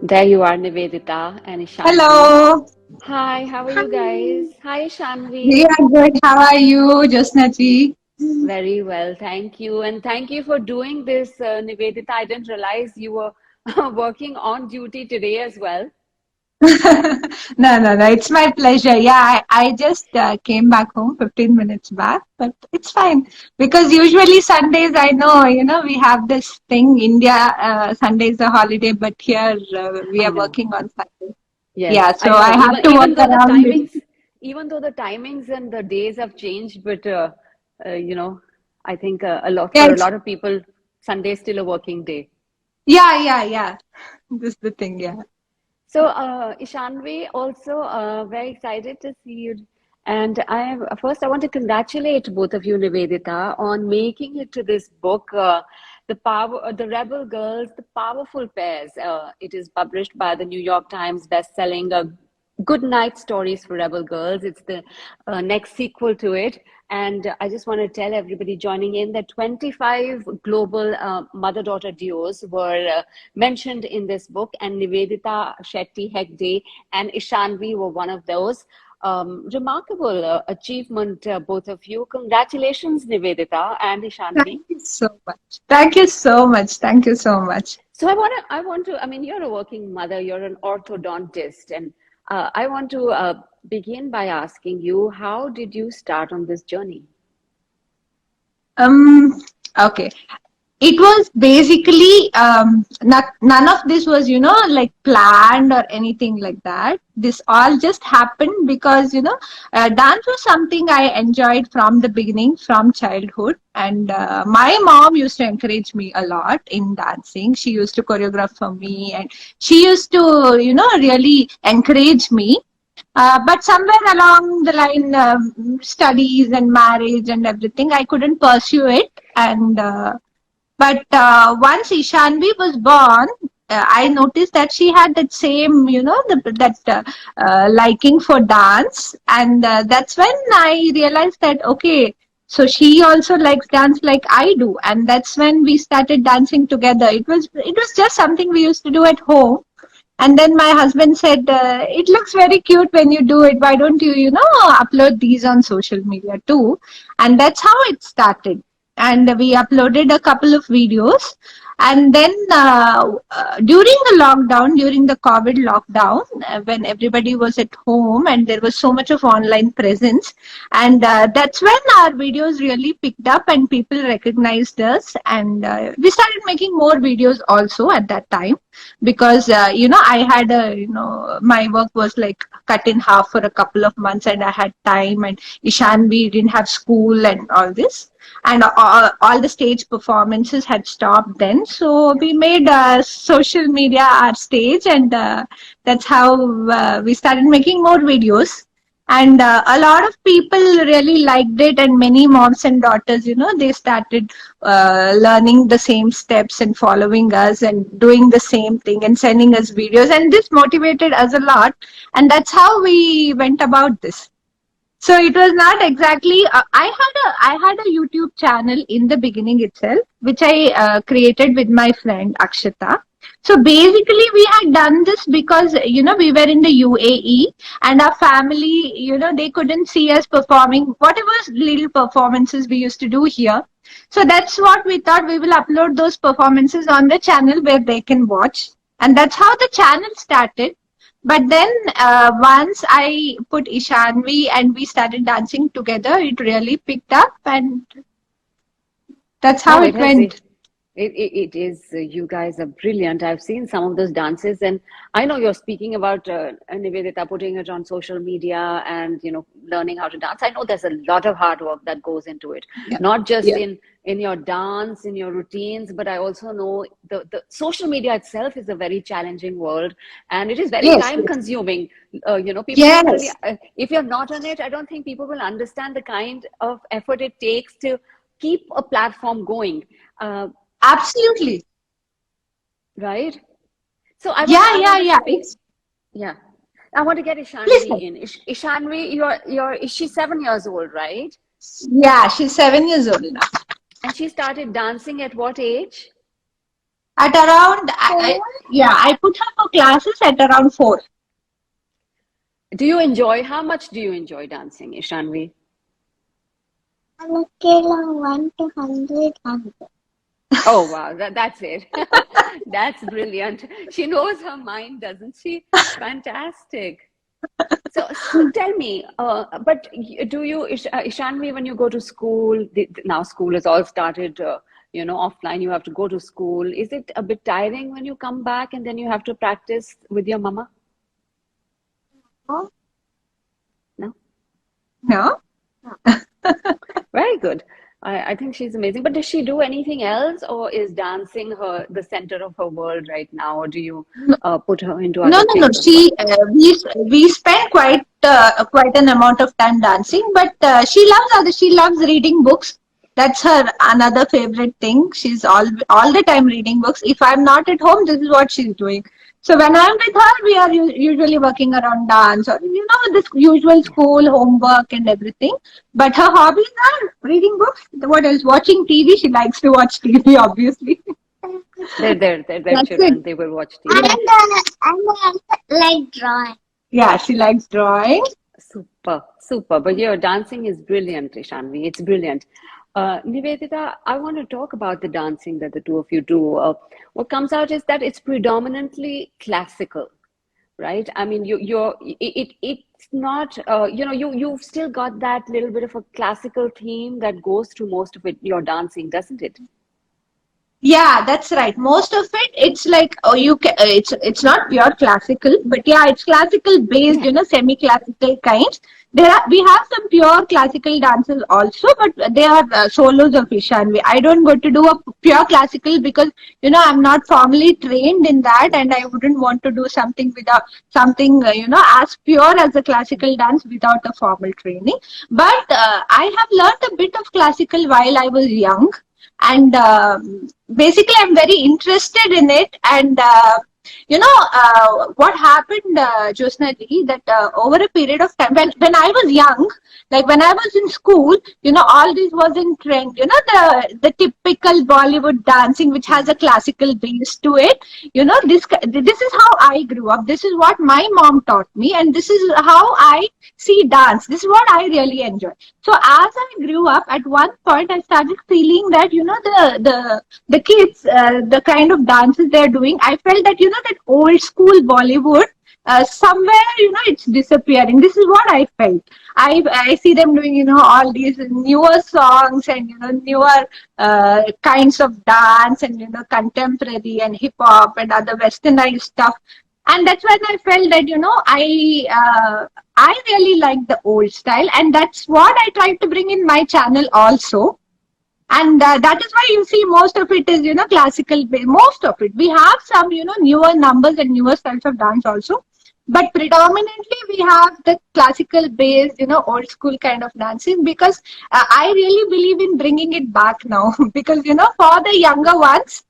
There you are, Niveditha and Ishanvi. Hello. Hi, how are you Hi. guys? Hi, We Ishanvi. are good. How are you, Josnaji? Very well, thank you. And thank you for doing this, Niveditha. I didn't realize you were working on duty today as well. No. It's my pleasure. Yeah, I just came back home 15 minutes back, but it's fine because usually Sundays, we have this thing. India, Sunday is a holiday, but here we I are know. working on Sunday. Yes, Yeah, I so I know. have to work around it. Even though the timings and the days have changed, but you know, I think a lot Yeah, for a lot of people, Sunday is still a working day. yeah. This is the thing. Yeah. So, Ishanvi, also very excited to see you. And first, I want to congratulate both of you, Nivedita, on making it to this book, The Rebel Girls, The Powerful Pairs. It is published by the New York Times, best-selling Good Night Stories for Rebel Girls. It's the next sequel to it. And I just want to tell everybody joining in that 25 global mother-daughter duos were mentioned in this book, and Niveditha, Shetty, Hegde, and Ishanvi were one of those. Remarkable achievement, both of you. Congratulations, Niveditha and Ishanvi. Thank you so much. Thank you so much. Thank you so much. So I mean, you're a working mother, you're an orthodontist, and I want to begin by asking you, how did you start on this journey? Um, okay. It was basically none of this was, like planned or anything like that. This all just happened because, dance was something I enjoyed from the beginning, from childhood. And my mom used to encourage me a lot in dancing. She used to choreograph for me and she used to, really encourage me. But somewhere along the line, studies and marriage and everything, I couldn't pursue it. And but once Ishanvi was born, I noticed that she had that same, liking for dance, and that's when I realized that okay, so she also likes dance like I do, and that's when we started dancing together. It was just something we used to do at home, and then my husband said, it looks very cute when you do it. Why don't you, upload these on social media too? And that's how it started. And we uploaded a couple of videos. And then during the lockdown, during the COVID lockdown, when everybody was at home and there was so much of online presence, and that's when our videos really picked up and people recognized us. And we started making more videos also at that time because I had my work was like cut in half for a couple of months and I had time, and Ishanvi didn't have school and all this, and all the stage performances had stopped then, so we made social media our stage, and that's how we started making more videos. And a lot of people really liked it, and many moms and daughters, they started learning the same steps and following us and doing the same thing and sending us videos, and this motivated us a lot, and that's how we went about this. So it was not exactly. I had a YouTube channel in the beginning itself, which I created with my friend Akshita. So basically, we had done this because we were in the UAE, and our family, they couldn't see us performing whatever little performances we used to do here. So that's what we thought, we will upload those performances on the channel where they can watch, and that's how the channel started. But then once I put Ishanvi and we started dancing together, it really picked up, and that's how No, it it has. went. It is. You guys are brilliant. I've seen some of those dances, and I know you're speaking about Nivedita putting it on social media and learning how to dance. I know there's a lot of hard work that goes into it, Yeah. not just Yeah. in your dance, in your routines, but I also know the social media itself is a very challenging world, and it is very Yes. time Yes. consuming. People don't really. Yes. If you're not on it, I don't think people will understand the kind of effort it takes to keep a platform going. Uh, Absolutely. right? So Yeah. I want Yeah. to Yeah. speak. It's Yeah, I want to get listen. Ishanvi in. Ishanvi, is she 7 years old, right? Yeah, she's 7 years old now. And she started dancing at what age? At around, yeah, I put her for classes at around 4. Do you enjoy, how much do you enjoy dancing, Ishanvi? On a scale of 1 to 100. Oh, wow, that's it. That's brilliant. She knows her mind, doesn't she? Fantastic. So tell me, but do you, Ishanvi, when you go to school, now school has all started, offline, you have to go to school. Is it a bit tiring when you come back and then you have to practice with your mama? Oh, No? No? Very good. I think she's amazing. But does she do anything else, or is dancing her the center of her world right now, or do you put her into No, other no, no. things as well? We spend quite an amount of time dancing, but she loves reading books. That's her another favorite thing. She's all the time reading books. If I'm not at home, this is what she's doing. So when I'm with her, we are usually working around dance or this usual Yeah. school homework and everything. But her hobbies are reading books. What else? Watching TV. She likes to watch TV, obviously. They're That's it. children. They will watch and, TV. and I also like drawing. Yeah, she likes drawing. Super, super. But your dancing is brilliant, Ishanvi. It's brilliant. Nivedita, I want to talk about the dancing that the two of you do. What comes out is that it's predominantly classical, right? I mean, it's not, you've still got that little bit of a classical theme that goes through most of it, your dancing, doesn't it? Yeah, that's right. Most of it, it's like it's not pure classical, but yeah, it's classical based, Yeah. semi-classical kinds. We have some pure classical dances also, but they are solos of Ishanvi. I don't go to do a pure classical because I'm not formally trained in that, and I wouldn't want to do something without something as pure as a classical dance without a formal training. But I have learned a bit of classical while I was young, and basically I'm very interested in it. And what happened, Josna ji, that over a period of time, when I was young, like when I was in school, all this was in trend, the typical Bollywood dancing which has a classical base to it. This is how I grew up, this is what my mom taught me, and this is how I see dance, this is what I really enjoy. So as I grew up, at one point I started feeling that the kids, the kind of dances they're doing, I felt that that old school Bollywood, somewhere it's disappearing. This is what I felt. I see them doing all these newer songs and newer kinds of dance and contemporary and hip hop and other westernized stuff. And that's when I felt that I really like the old style, and that's what I tried to bring in my channel also. And that is why you see most of it is classical. Most of it, we have some newer numbers and newer styles of dance also, but predominantly we have the classical based old school kind of dancing, because I really believe in bringing it back now. Because for the younger ones,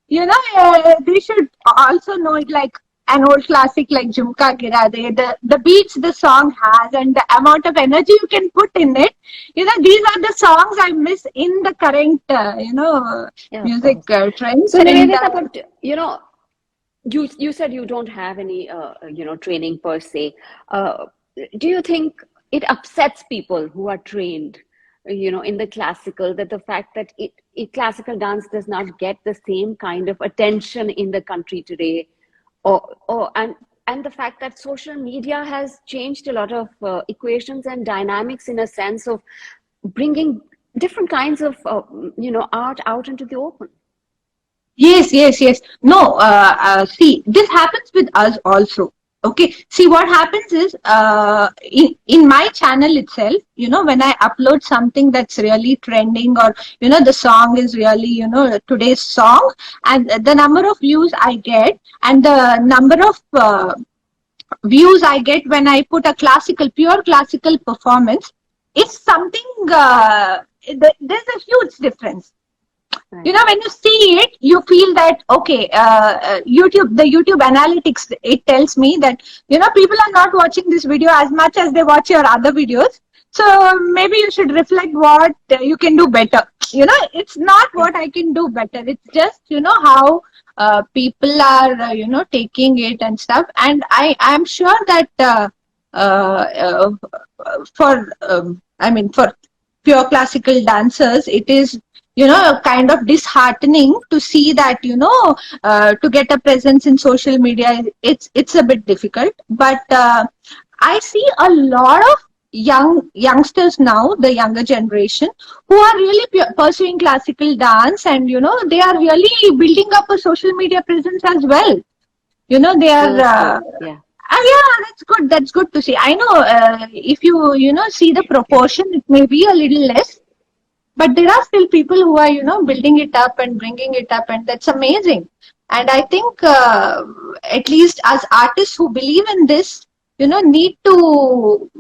they should also know it, like an old classic like Jhumka Gira De, the beats the song has and the amount of energy you can put in it. These are the songs I miss in the current, Yeah, of music course. trends. So And Nivedita, but you said you don't have any training per se. Uh, do you think it upsets people who are trained, in the classical, that the fact that classical dance does not get the same kind of attention in the country today, and the fact that social media has changed a lot of equations and dynamics in a sense of bringing different kinds of art out into the open. yes, yes, yes. No, see, this happens with us also. Okay, see what happens is, in my channel itself, when I upload something that's really trending, or the song is really today's song, and the number of views I get and the number of views I get when I put a pure classical performance, is something, there's a huge difference. Right. When you see it, you feel that okay, the YouTube analytics, it tells me that people are not watching this video as much as they watch your other videos. So maybe you should reflect what you can do better. It's not Yeah. what I can do better, it's just how people are taking it and stuff, and I'm sure that for for pure classical dancers, it is kind of disheartening to see that to get a presence in social media, it's a bit difficult. But I see a lot of youngsters now, the younger generation, who are really pursuing classical dance, and they are really building up a social media presence as well. They are That's good. Yeah. yeah, that's good to see. I know, if you see the proportion, it may be a little less, but there are still people who are building it up and bringing it up, and that's amazing. And I think at least as artists who believe in this, need to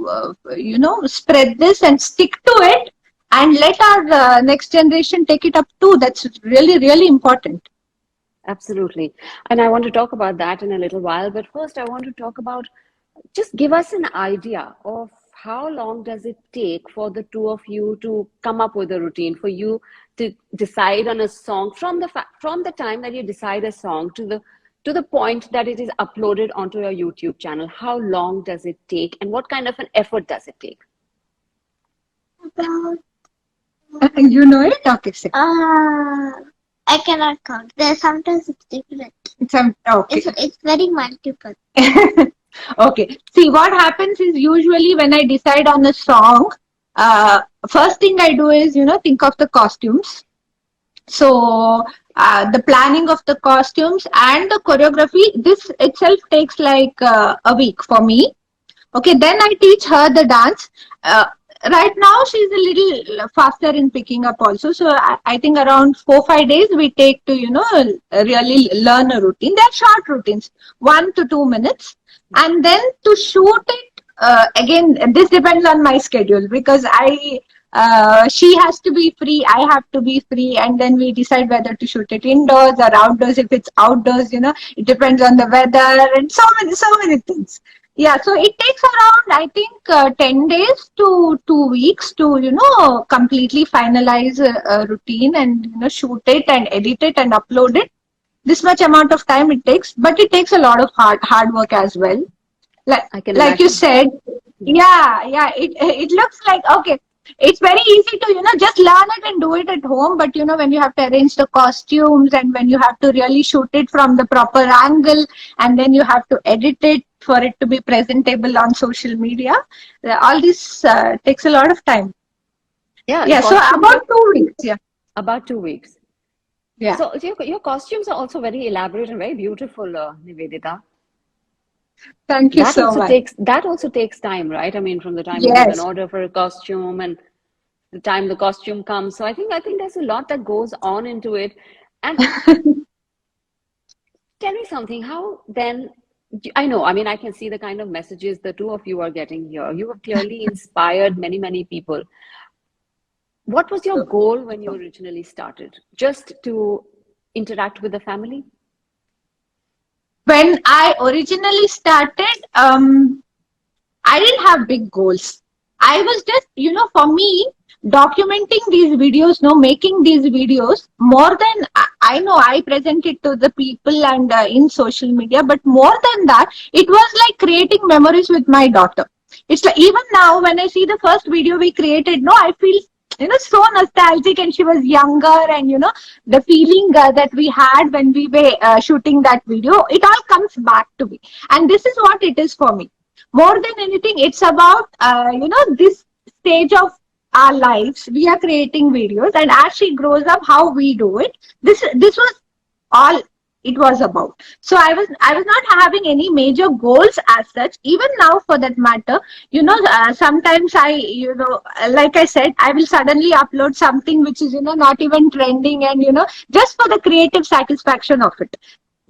spread this and stick to it, and let our next generation take it up too. That's really, really important. Absolutely. And I want to talk about that in a little while. But first, I want to talk about, just give us an idea of how long does it take for the two of you to come up with a routine, for you to decide on a song from the time that you decide a song to the point that it is uploaded onto your YouTube channel. How long does it take, and what kind of an effort does it take? About, You know it? Okay, sir. I cannot count. Sometimes it's different. Okay. It's very multiple. Okay. See, what happens is, usually when I decide on a song, first thing I do is, think of the costumes. So the planning of the costumes and the choreography, this itself takes like a week for me. Okay, then I teach her the dance. Right now, she's a little faster in picking up also. So I think around 4-5 days we take to, really learn a routine. They're short routines, 1 to 2 minutes. And then to shoot it, again, this depends on my schedule, because she has to be free, I have to be free, and then we decide whether to shoot it indoors or outdoors. If it's outdoors, it depends on the weather and so many things. Yeah, so it takes around, I think, 10 days to 2 weeks to, completely finalize a routine and, shoot it and edit it and upload it. This much amount of time it takes, but it takes a lot of hard work as well. I can Like you imagine. said, yeah, it looks like, okay, it's very easy to, just learn it and do it at home. But, when you have to arrange the costumes, and when you have to really shoot it from the proper angle, and then you have to edit it for it to be presentable on social media, all this takes a lot of time. Yeah, the Yeah, so costumes about are 2 weeks. Yeah. about 2 weeks. Yeah. So your costumes are also very elaborate and very beautiful, Nivedita. Thank you so much. That also takes time, right? I mean, from the time you give an Yes. order for a costume and the time the costume comes. So I think there's a lot that goes on into it. And tell me something, how then, I know, I mean, I can see the kind of messages the two of you are getting here. You have clearly inspired many, many people. What was your goal when you originally started? Just to interact with the family? When I originally started, I didn't have big goals. I was just, for me, documenting these videos, making these videos, more than I know, I present it to the people and in social media, but more than that, it was like creating memories with my daughter. It's like, even now, when I see the first video we created, I feel, so nostalgic, and she was younger, and, the feeling that we had when we were shooting that video, it all comes back to me. And this is what it is for me. More than anything, it's about this stage of our lives. We are creating videos, and as she grows up, how we do it. This was all it was about. So I was not having any major goals as such. Even now, for that matter, sometimes I, like I said, I will suddenly upload something which is not even trending, and just for the creative satisfaction of it,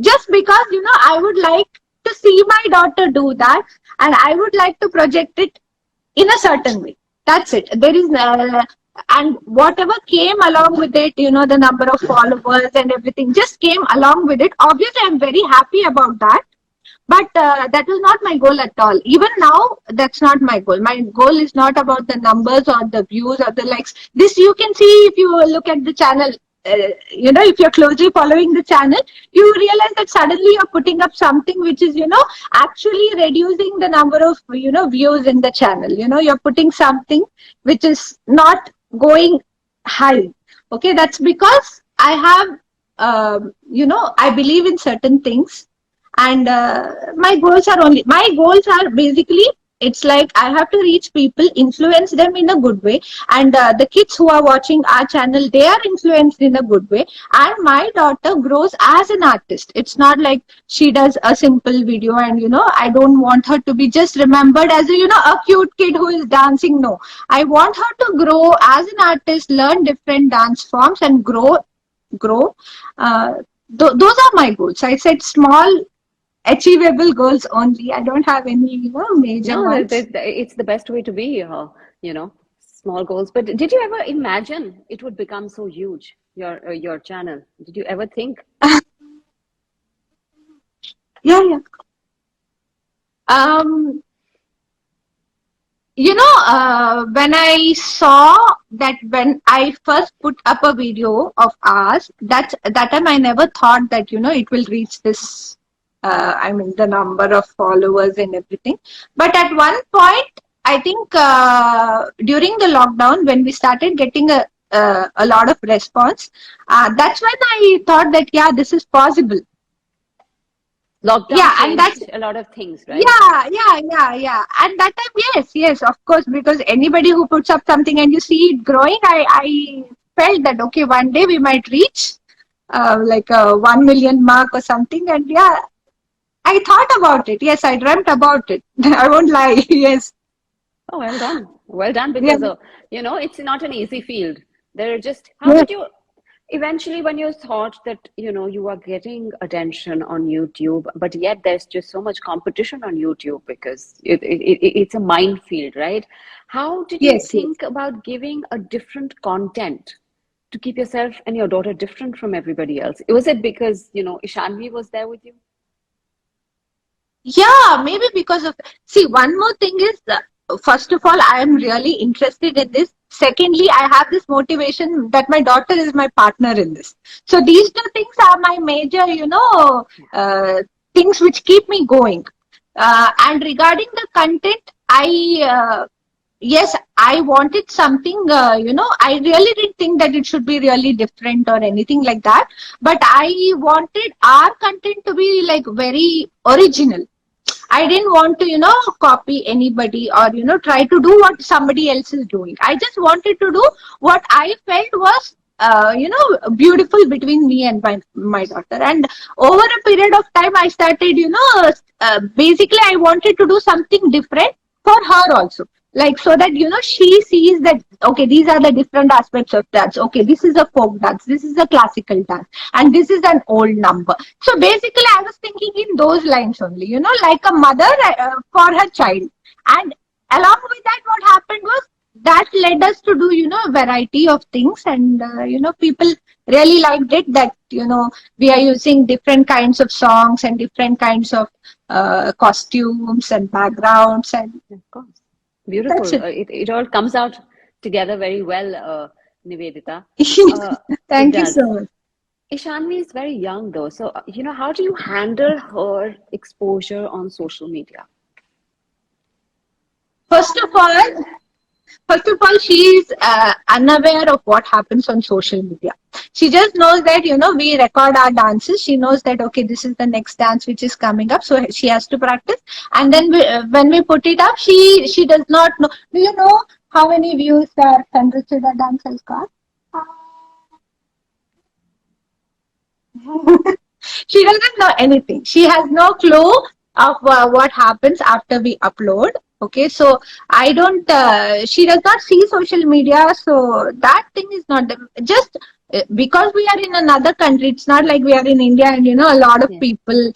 just because I would like to see my daughter do that, and I would like to project it in a certain way. That's it. There is and whatever came along with it, the number of followers and everything just came along with it. Obviously, I'm very happy about that, but that was not my goal at all. Even now, that's not my goal. My goal is not about the numbers or the views or the likes. This you can see if you look at the channel. if you're closely following the channel, you realize that suddenly you're putting up something which is, actually reducing the number of, views in the channel. You're putting something which is not going high. Okay, that's because I have, I believe in certain things, and my goals are basically, it's like I have to reach people, influence them in a good way, and the kids who are watching our channel, they are influenced in a good way, and my daughter grows as an artist. It's not like she does a simple video and, I don't want her to be just remembered as a, a cute kid who is dancing. No, I want her to grow as an artist, learn different dance forms, and grow. uh, those are my goals. I said small achievable goals only. I don't have any, major No, ones. it's the best way to be, you know, small goals. But did you ever imagine it would become so huge, your channel? Did you ever think? Yeah, yeah. Um, when I saw that, when I first put up a video of ours, that time I never thought that, it will reach this, I mean, the number of followers and everything. But at one point, I think during the lockdown, when we started getting a lot of response, that's when I thought that, yeah, this is possible. Lockdown Yeah, and that's, changed a lot of things, right? yeah. And that time, yes, of course, because anybody who puts up something and you see it growing, I felt that, okay, one day we might reach like a 1 million mark or something. And yeah, I thought about it. Yes, I dreamt about it. I won't lie. Yes. Oh, well done. Well done, Yeah. because it's not an easy field. There are just how Yeah. did you eventually, when you thought that, you are getting attention on YouTube, but yet there's just so much competition on YouTube because it's a minefield, right? How did you Yes, yes. think about giving a different content to keep yourself and your daughter different from everybody else? Was it because, Ishanvi was there with you? Yeah, maybe because of. See, one more thing is, first of all, I am really interested in this. Secondly, I have this motivation that my daughter is my partner in this. So these two things are my major, things which keep me going. And regarding the content, yes, I wanted something, I really didn't think that it should be really different or anything like that. But I wanted our content to be like very original. I didn't want to, copy anybody or, try to do what somebody else is doing. I just wanted to do what I felt was, beautiful between me and my daughter. And over a period of time, I started, basically, I wanted to do something different for her also. Like, so that, she sees that, okay, these are the different aspects of dance. Okay, this is a folk dance, this is a classical dance, and this is an old number. So basically, I was thinking in those lines only, like a mother for her child. And along with that, what happened was that led us to do, a variety of things. And, people really liked it that, we are using different kinds of songs and different kinds of costumes and backgrounds. And Of course. that's Beautiful. it. It all comes out together very well, Nivedita. It Thank you does. so much. Ishanvi is very young though, so how do you handle her exposure on social media? First of all, First of all, she is unaware of what happens on social media. She just knows that, we record our dances. She knows that, okay, this is the next dance which is coming up. So she has to practice. And then when we put it up, she does not know. Do you know how many views that Chandracheda dance has got? She doesn't know anything. She has no clue of what happens after we upload. Okay, so I don't. She does not see social media, so that thing is not just because we are in another country. It's not like we are in India, and a lot of Yeah. people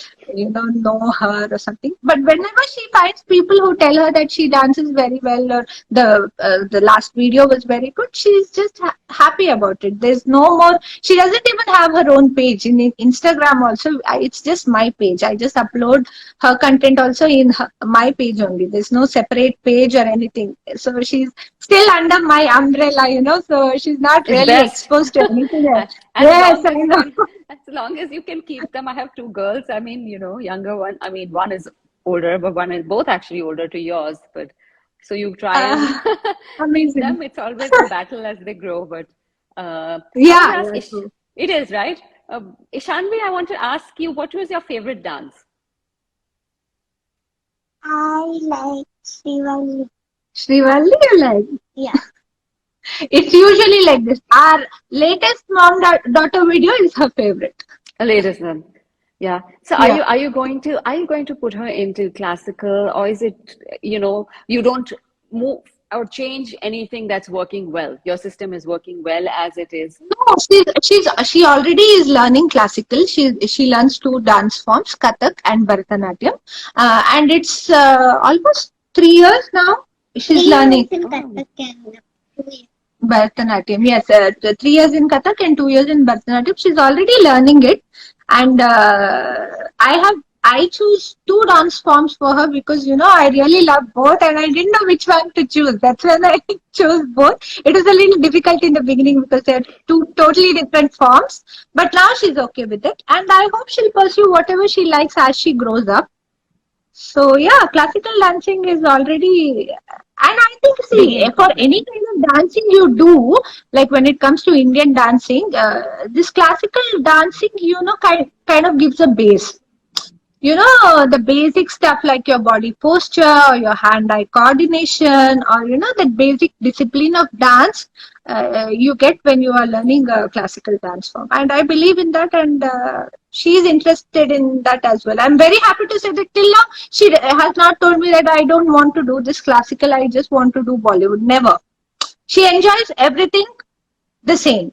know her or something. But whenever she finds people who tell her that she dances very well, or the last video was very good, she's just happy about it. There's no more. She doesn't even have her own page in Instagram. Also, it's just my page. I just upload her content also in my page only. There's no separate page or anything. So she's still under my umbrella. So she's not It's really best. exposed to anything else. as Yes, long I as know. as long as you can keep them. I have two girls. I mean, younger one. I mean, one is older, but one is both actually older to yours. But so you try and Uh, keep Amazing. them. It's always a battle as they grow. But I want Yeah, to ask yeah, Ish. true. It is right. Ishanvi, I want to ask you, what was your favorite dance? I like Shivalli. Srivalli, you like? Yeah. It's usually like this. Our latest mom daughter video is her favorite. A latest one. Yeah. So are Yeah. you going to put her into classical, or is it, you don't move or change anything that's working well? Your system is working well as it is. No, she already is learning classical. She learns two dance forms, Kathak and Bharatanatyam, and it's almost 3 years now. She's 3 years learning in Oh, Kathak and 2 years. Bharatanatyam. Yes, 3 years in Kathak and 2 years in Bharatanatyam. She's already learning it, and I choose two dance forms for her because I really love both, and I didn't know which one to choose. That's when I chose both. It was a little difficult in the beginning because they're two totally different forms, but now she's okay with it, and I hope she'll pursue whatever she likes as she grows up. So yeah, classical dancing is already, and I think see beginning for progress. any kind of dancing you do, like when it comes to Indian dancing, this classical dancing, kind of gives a base. The basic stuff like your body posture or your hand-eye coordination or that basic discipline of dance you get when you are learning a classical dance form, and I believe in that, and she's interested in that as well. I'm very happy to say that till now she has not told me that I don't want to do this classical, I just want to do Bollywood. Never. She enjoys everything the same.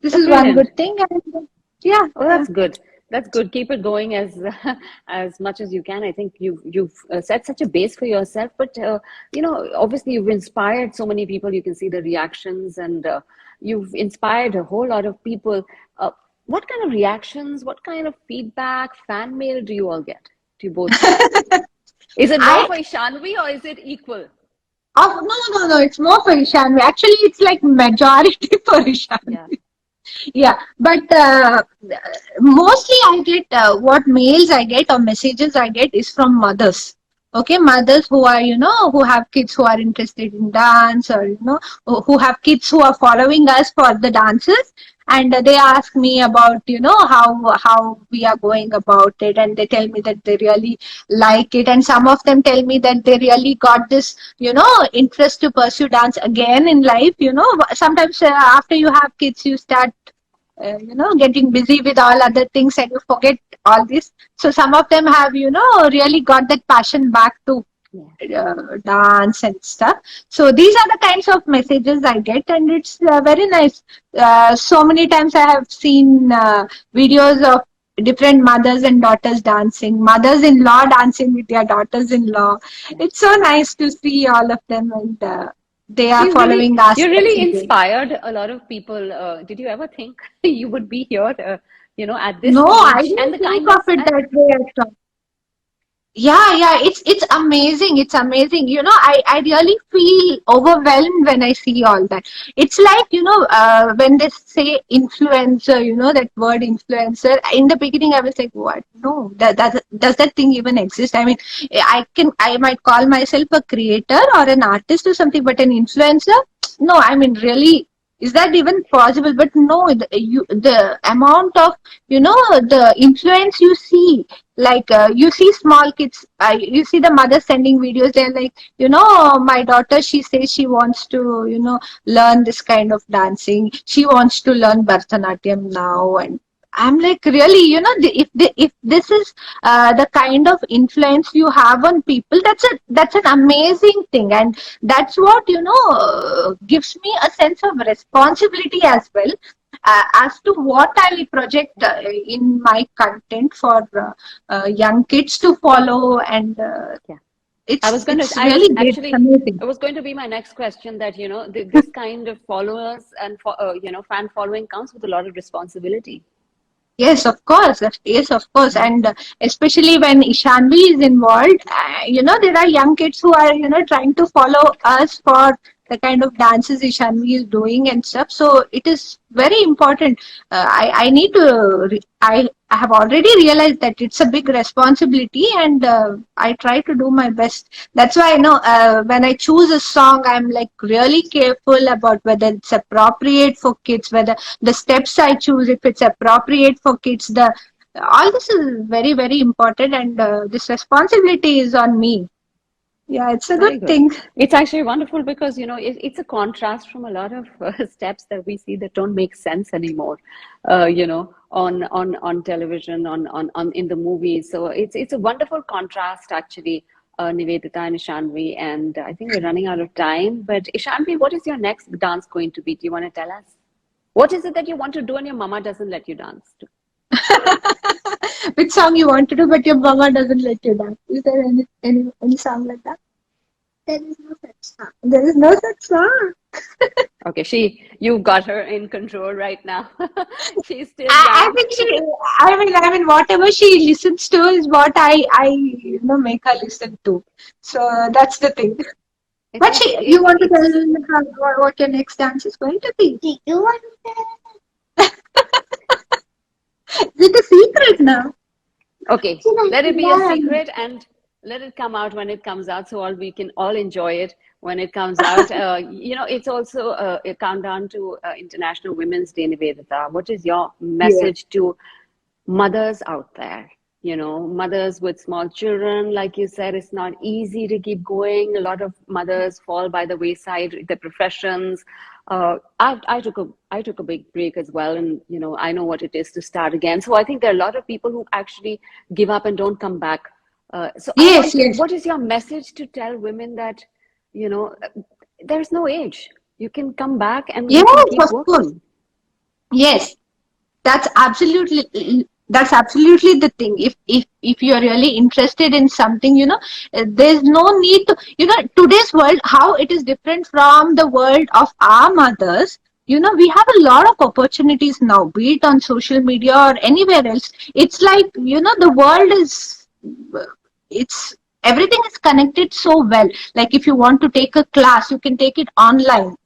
This is one Brilliant. good thing, and yeah, Oh, yeah. that's good. That's good. Keep it going as as much as you can. I think you've set such a base for yourself, but obviously you've inspired so many people. You can see the reactions, and you've inspired a whole lot of people. Uh, what kind of reactions? What kind of feedback, fan mail do you all get? Do you both get? Is it more I for Ishanvi or is it equal? Oh, no, no, no. It's more for Ishanvi. Actually, it's like majority for Ishanvi. Yeah. Yeah, but mostly I get what mails I get or messages I get is from mothers. Okay, mothers who are, who have kids who are interested in dance, or, who have kids who are following us for the dances. And they ask me about, how we are going about it. And they tell me that they really like it. And some of them tell me that they really got this, interest to pursue dance again in life. Sometimes after you have kids, you start getting busy with all other things and you forget all this. So some of them have, really got that passion back to Yeah. dance and stuff. So these are the kinds of messages I get, and it's very nice. So many times I have seen videos of different mothers and daughters dancing, mothers-in-law dancing with their daughters-in-law. Yeah. It's so nice to see all of them, and they So are following us you really every day. inspired a lot of people. Did you ever think you would be here, at this No, I age and didn't the think kind of of it and that way at all. Yeah, it's amazing. It's amazing. I really feel overwhelmed when I see all that. It's like, when they say influencer, that word influencer. In the beginning, I was like, what? No, that does that thing even exist? I mean, I might call myself a creator or an artist or something, but an influencer? No, I mean, really, is that even possible? But no, the amount of, the influence you see, like you see small kids, you see the mother sending videos, they're like, my daughter, she says she wants to, learn this kind of dancing, she wants to learn Bharatanatyam now. And I'm like, really, if this is the kind of influence you have on people, that's an amazing thing, and that's what gives me a sense of responsibility as well, as to what I will project in my content for young kids to follow, and yeah. it's I was really great. It's actually, amazing. it was going to be my next question that, this kind of followers and, fan following comes with a lot of responsibility. Yes, of course. Yes, of course. Mhm. And especially when Ishanvi is involved, there are young kids who are, trying to follow us for the kind of dances Ishanvi is doing and stuff. So it is very important. I need to, I have already realized that it's a big responsibility, and I try to do my best. That's why I know when I choose a song, I'm like really careful about whether it's appropriate for kids, whether the steps I choose, if it's appropriate for kids, the all this is very, very important, and this responsibility is on me. Yeah, it's a good Very good. thing. It's actually wonderful because, it's a contrast from a lot of steps that we see that don't make sense anymore, on television, on in the movies. So it's a wonderful contrast, actually, Nivedita and Ishanvi. And I think we're running out of time. But Ishanvi, what is your next dance going to be? Do you want to tell us? What is it that you want to do and your mama doesn't let you dance to? Which song you want to do, but your mama doesn't let you dance? Is there any song like that? There is no such song. There is no such song. Okay, you've got her in control right now. She's still I young. think I mean, whatever she listens to is what I make her listen to. So that's the thing. It's But actually you want to tell it's her what your next dance is going to be? Do you want to? Is it a secret now? okay. Should I Let it be a learn? secret and let it come out when it comes out, so all we can all enjoy it when it comes out. It's also a countdown to International Women's Day, Nivedita. What is your Yeah. message to mothers out there? Mothers with small children, like you said, it's not easy to keep going. A lot of mothers fall by the wayside, their professions. I took a big break as well, and I know what it is to start again. So I think there are a lot of people who actually give up and don't come back. So I Yes, want, yes. what is your message to tell women that, you know, there's no age. You can come back and you can Yes, keep of course. working. Yes. That's absolutely the thing. If you're really interested in something, there's no need to, today's world, how it is different from the world of our mothers. We have a lot of opportunities now, be it on social media or anywhere else. It's like, the world is, it's everything is connected so well. Like if you want to take a class, you can take it online.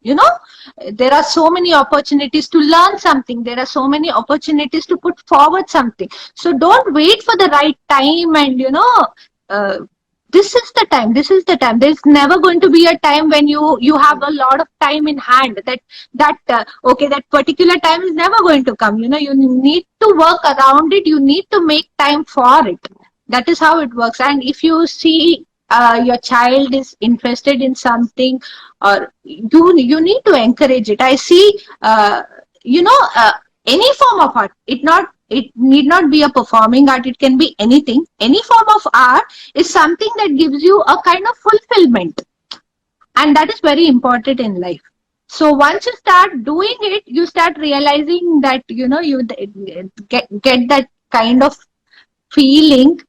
There are so many opportunities to learn something. There are so many opportunities to put forward something. So don't wait for the right time, and uh, this is the time. There's never going to be a time when you have a lot of time in hand, that okay, that particular time is never going to come. You need to work around it. You need to make time for it. That is how it works. And if you see your child is interested in something, or you need to encourage it. I see, you know uh, any form of art, it need not be a performing art. It can be anything. Any form of art is something that gives you a kind of fulfillment, and that is very important in life. So once you start doing it, you start realizing that you get that kind of feeling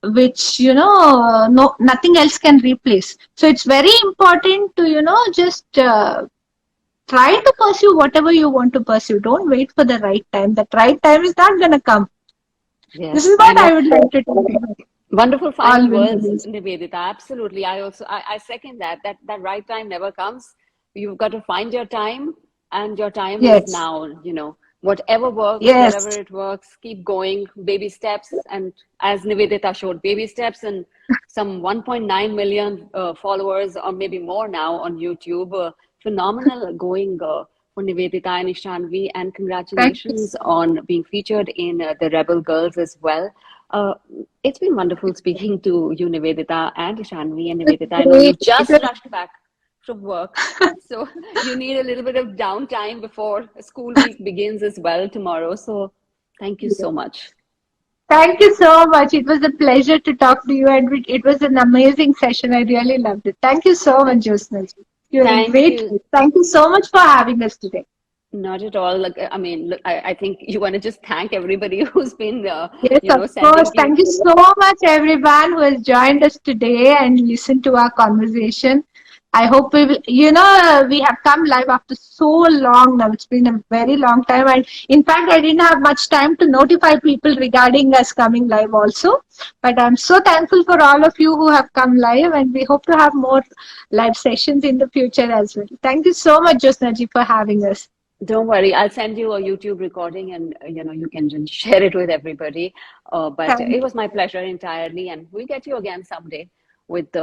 which no, nothing else can replace. So it's very important to just try to pursue whatever you want to pursue. Don't wait for the right time. That right time is not going to come. This Yes, is I what know. I would like to tell you, Wonderful all final women. words, Nivedita. Absolutely. I second that right time never comes. You've got to find your time, and your time is Yes, now. Whatever works, wherever yes, it works, keep going, baby steps. And as Nivedita showed, baby steps, and some 1.9 million followers, or maybe more now on YouTube. Phenomenal going for Nivedita and Ishanvi, and thank you. congratulations on being featured in the Rebel Girls as well. Uh, it's been wonderful speaking to you, Nivedita, and Ishanvi. And Nivedita, I know Great. you've just rushed back from work, so you need a little bit of downtime before school week begins as well tomorrow. So thank you so much. Thank you so much. It was a pleasure to talk to you, and it was an amazing session. I really loved it. Thank you so much, Th- Josna. You're a Thank great you. host. Thank you so much for having us today. Not at all. Like, I mean, look, I think you want to just thank everybody who's been, Yes, of course. sending you. Thank you so much, everyone who has joined us today and listened to our conversation. I hope we will, we have come live after so long now. It's been a very long time. And in fact, I didn't have much time to notify people regarding us coming live also. But I'm so thankful for all of you who have come live, and we hope to have more live sessions in the future as well. Thank you so much, Josnaji, for having us. Don't worry, I'll send you a YouTube recording, and you can just share it with everybody. But Thank, it was my pleasure entirely, and we'll get you again someday with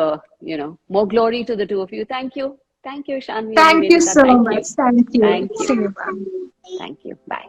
more glory to the two of you. Thank you, Shanvi and thank you Nivedita. so Thank much. you, Thank you. thank you, See you. Bye. thank you. Bye.